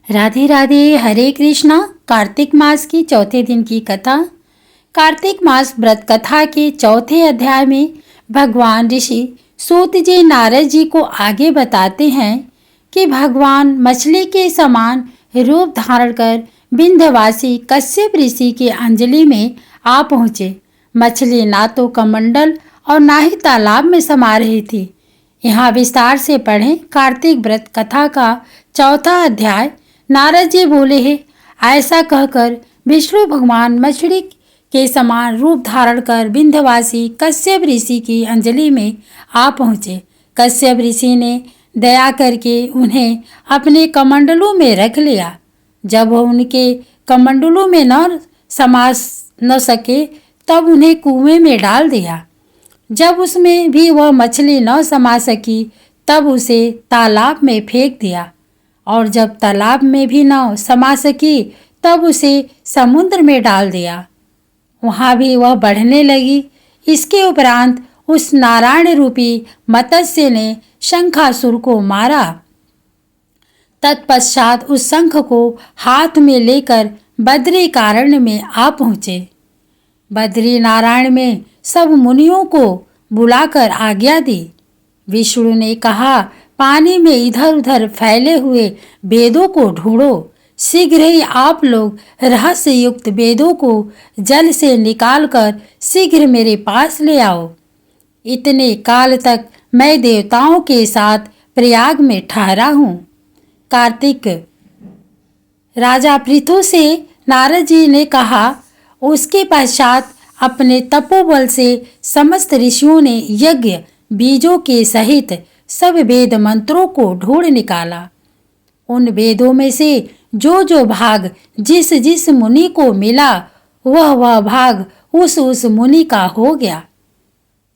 राधे राधे। हरे कृष्णा। कार्तिक मास की चौथे दिन की कथा। कार्तिक मास व्रत कथा के चौथे अध्याय में भगवान ऋषि सूत जी नारद जी को आगे बताते हैं कि भगवान मछली के समान रूप धारण कर विंध्यवासी कश्यप ऋषि के अंजलि में आ पहुँचे। मछली ना तो कमंडल और ना ही तालाब में समा रही थी। यहाँ विस्तार से पढ़ें कार्तिक व्रत कथा का चौथा अध्याय। नारद जी बोले हैं, ऐसा कहकर विष्णु भगवान मछली के समान रूप धारण कर विंध्यवासी कश्यप ऋषि की अंजलि में आ पहुँचे। कश्यप ऋषि ने दया करके उन्हें अपने कमंडलों में रख लिया। जब वह उनके कमंडलों में न सके तब उन्हें कुएं में डाल दिया। जब उसमें भी वह मछली न समा सकी तब उसे तालाब में फेंक दिया, और जब तालाब में भी न समा सकी तब उसे समुद्र में डाल दिया। वहाँ भी वह बढ़ने लगी। इसके उपरांत उस नारायण रूपी मत्स्य ने शंखासुर को मारा। तत्पश्चात उस शंख को हाथ में लेकर बद्रीकारण्य में आ पहुँचे। बद्री नारायण में सब मुनियों को बुलाकर आज्ञा दी। विष्णु ने कहा, पानी में इधर उधर फैले हुए वेदों को ढूंढो। शीघ्र ही आप लोग रहस्य युक्त वेदों को जल से निकालकर शीघ्र मेरे पास ले आओ। इतने काल तक मैं देवताओं के साथ प्रयाग में ठहरा हूँ। कार्तिक राजा पृथु से नारद जी ने कहा। उसके पश्चात अपने तपोबल से समस्त ऋषियों ने यज्ञ बीजों के सहित सब वेद मंत्रों को ढूंढ निकाला। उन वेदों में से जो भाग जिस जिस मुनि को मिला वह भाग उस मुनि का हो गया।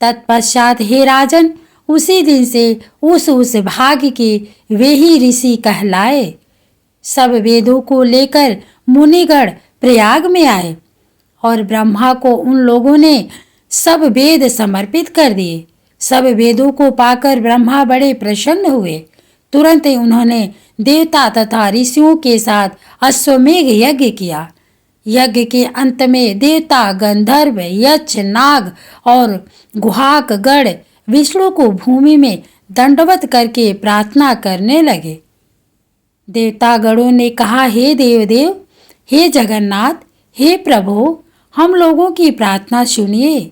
तत्पश्चात हे राजन, उसी दिन से उस भाग के वे ही ऋषि कहलाए। सब वेदों को लेकर मुनिगण प्रयाग में आए और ब्रह्मा को उन लोगों ने सब वेद समर्पित कर दिए। सब वेदों को पाकर ब्रह्मा बड़े प्रसन्न हुए। तुरंत ही उन्होंने देवता तथा ऋषियों के साथ अश्वमेघ यज्ञ किया। यज्ञ के अंत में देवता, गंधर्व, यक्ष, नाग और गुहाक गण विष्णु को भूमि में दंडवत करके प्रार्थना करने लगे। देवता गणों ने कहा, हे देवदेव, हे जगन्नाथ, हे प्रभु, हम लोगों की प्रार्थना सुनिए।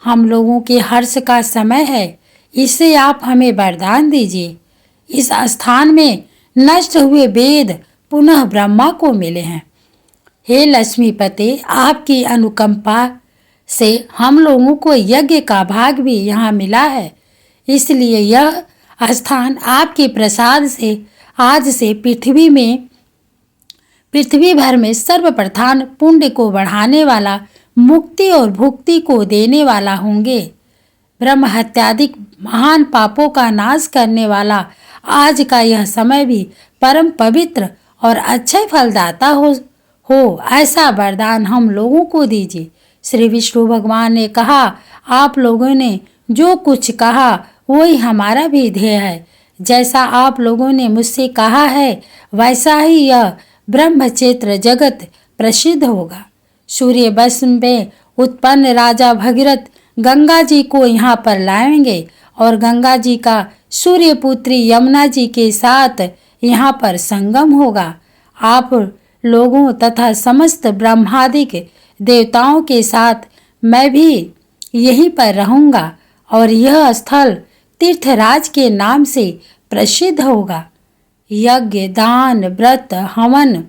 हम लोगों के हर्ष का समय है, इससे आप हमें वरदान दीजिए। इस स्थान में नष्ट हुए वेद पुनः ब्रह्मा को मिले हैं। हे लक्ष्मीपते, आपकी अनुकंपा से हम लोगों को यज्ञ का भाग भी यहाँ मिला है, इसलिए यह स्थान आपके प्रसाद से आज से पृथ्वी भर में सर्वप्रधान पुण्य को बढ़ाने वाला, मुक्ति और भुक्ति को देने वाला होंगे। ब्रह्म हत्यादि महान पापों का नाश करने वाला आज का यह समय भी परम पवित्र और अक्षय फलदाता हो ऐसा वरदान हम लोगों को दीजिए। श्री विष्णु भगवान ने कहा, आप लोगों ने जो कुछ कहा वही हमारा भी ध्येय है। जैसा आप लोगों ने मुझसे कहा है वैसा ही यह ब्रह्म क्षेत्र जगत प्रसिद्ध होगा। सूर्य वंश में उत्पन्न राजा भगीरथ गंगा जी को यहाँ पर लाएंगे और गंगा जी का सूर्य पुत्री यमुना जी के साथ यहाँ पर संगम होगा। आप लोगों तथा समस्त ब्रह्मादिक देवताओं के साथ मैं भी यहीं पर रहूँगा और यह स्थल तीर्थराज के नाम से प्रसिद्ध होगा। यज्ञ, दान, व्रत, हवन,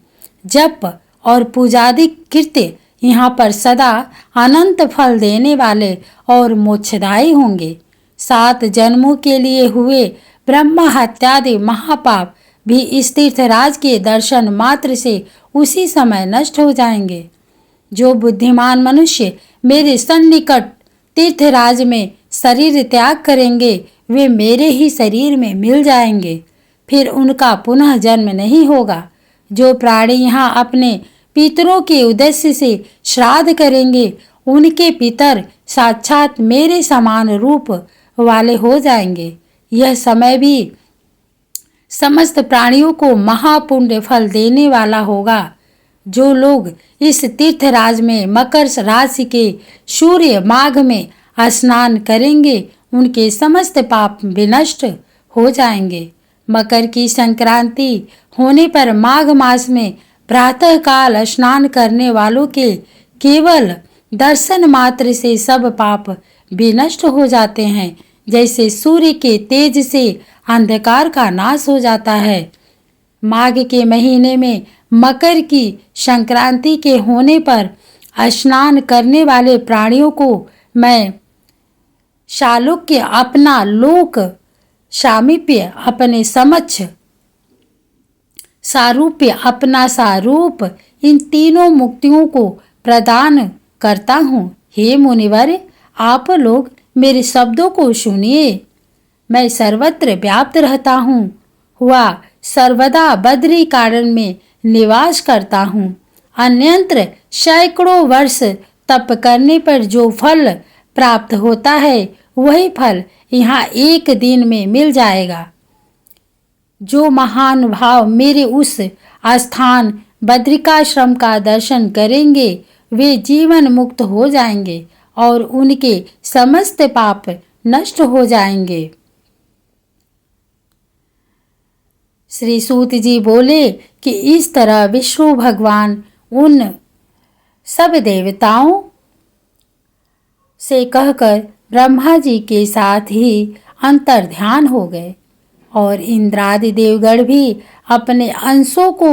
जप और पूजादि कृत्य यहाँ पर सदा अनंत फल देने वाले और मोक्षदायी होंगे। 7 जन्मों के लिए हुए ब्रह्मा हत्यादि महापाप भी इस तीर्थराज के दर्शन मात्र से उसी समय नष्ट हो जाएंगे। जो बुद्धिमान मनुष्य मेरे सन्निकट तीर्थराज में शरीर त्याग करेंगे वे मेरे ही शरीर में मिल जाएंगे, फिर उनका पुनः जन्म नहीं होगा। जो प्राणी यहाँ अपने पितरों के उद्देश्य से श्राद्ध करेंगे उनके पितर साक्षात मेरे समान रूप वाले हो जाएंगे। यह समय भी समस्त प्राणियों को महापुण्य फल देने वाला होगा। जो लोग इस तीर्थराज में मकर राशि के सूर्य माघ में स्नान करेंगे उनके समस्त पाप विनष्ट हो जाएंगे। मकर की संक्रांति होने पर माघ मास में प्रातः काल स्नान करने वालों के केवल दर्शन मात्र से सब पाप विनष्ट हो जाते हैं। जैसे सूर्य के तेज से अंधकार का नाश हो जाता है। माघ के महीने में मकर की संक्रांति के होने पर स्नान करने वाले प्राणियों को मैं शालुक्य अपना लोक सामीप्य अपने समक्ष सारूप्य अपना सारूप इन तीनों मुक्तियों को प्रदान करता हूँ। हे मुनिवर, आप लोग मेरे शब्दों को सुनिए। मैं सर्वत्र व्याप्त रहता हूँ, हुआ सर्वदा बद्री कारण में निवास करता हूँ। अन्यंत्र सैकड़ों वर्ष तप करने पर जो फल प्राप्त होता है वही फल यहाँ एक दिन में मिल जाएगा। जो महानुभाव मेरे उस स्थान बद्रिकाश्रम का दर्शन करेंगे वे जीवन मुक्त हो जाएंगे और उनके समस्त पाप नष्ट हो जाएंगे। श्री सूत जी बोले कि इस तरह विष्णु भगवान उन सब देवताओं से कहकर ब्रह्मा जी के साथ ही अंतर्ध्यान हो गए और इंद्रादि देवगण भी अपने अंशों को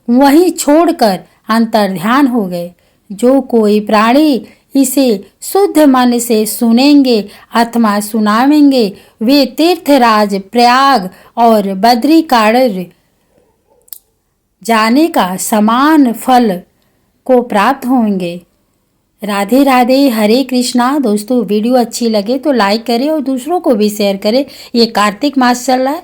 वहीं छोड़कर अंतर्ध्यान हो गए। जो कोई प्राणी इसे शुद्ध मन से सुनेंगे अथवा सुनावेंगे वे तीर्थराज प्रयाग और बद्रिकाश्रम जाने का समान फल को प्राप्त होंगे। राधे राधे, हरे कृष्णा। दोस्तों वीडियो अच्छी लगे तो लाइक करें और दूसरों को भी शेयर करें। ये कार्तिक मास चल रहा है